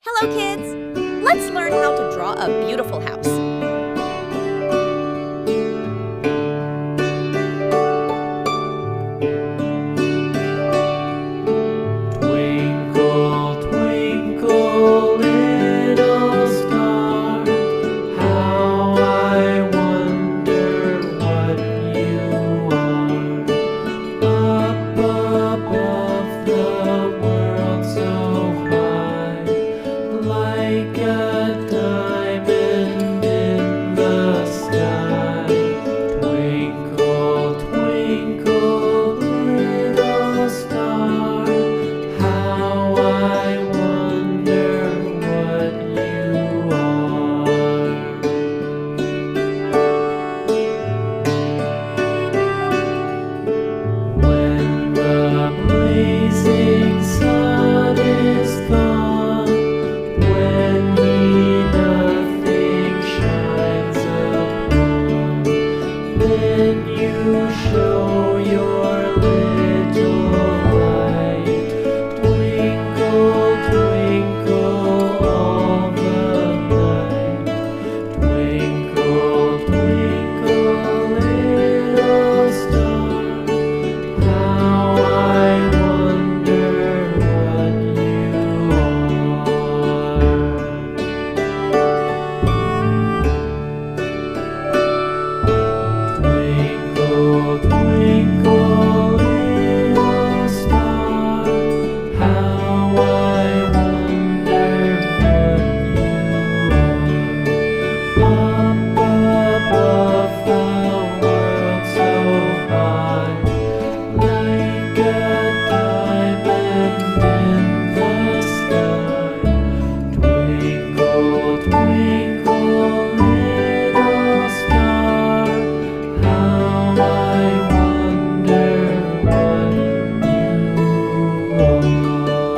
Hello, kids! Let's learn how to draw a beautiful house. Twinkle, twinkle, little star, how I wonder what you are. Up above the world so high, like a diamond in the sky. Twinkle, twinkle, little star, how I wonder what you are. When the blazing sun is gone, when nothing shines upon, then you show your little light. Twinkle, twinkle all the night. Twinkle, twinkle, little star, how I wonder what you are. Twinkle, twinkle, little star, how I wonder what you are. Up above the world so high, like a diamond in the sky. Twinkle, twinkle, little star, how I wonder what you are.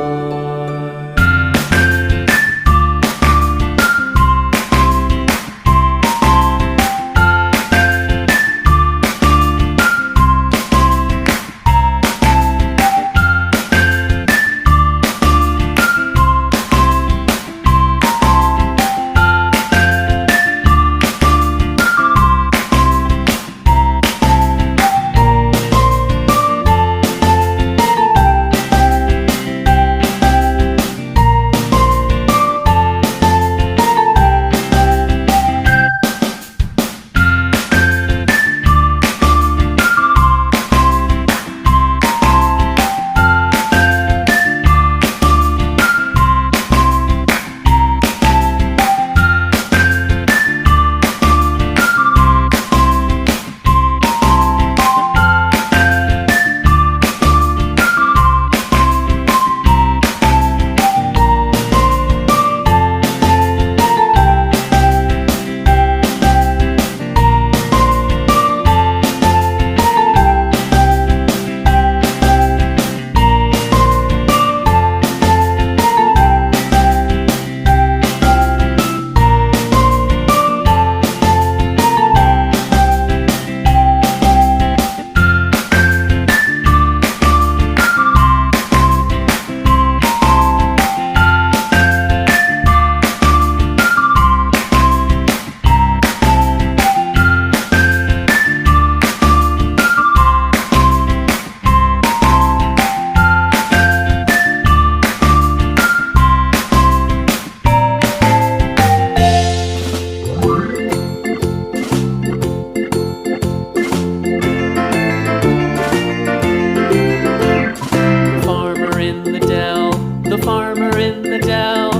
The farmer in the dell,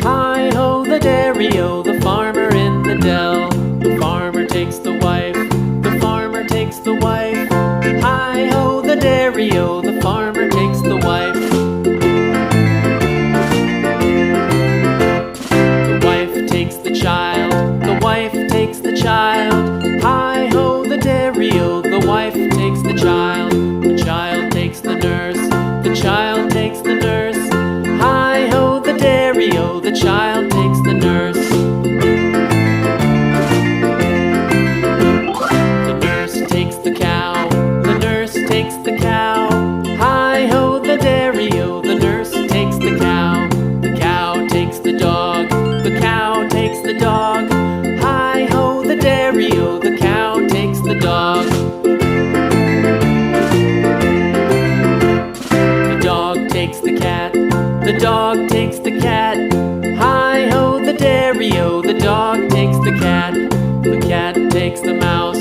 hi-ho the dairy-o, the farmer in the dell. The farmer takes the wife, the farmer takes the wife, hi-ho the dairy-o, the farmer takes the wife. The wife takes the child, the wife takes the child, hi-ho the dairy-o, the wife takes the child. The child takes the nurse, the child takes the nurse, hi-ho the dairy-o, the child takes the nurse. The nurse takes the cow, the nurse takes the cow, hi-ho the dairy-o, the nurse takes the cow. The cow takes the dog. the dog takes the cat. Hi-ho, the dairy-o, the dog takes the cat. The cat takes the mouse.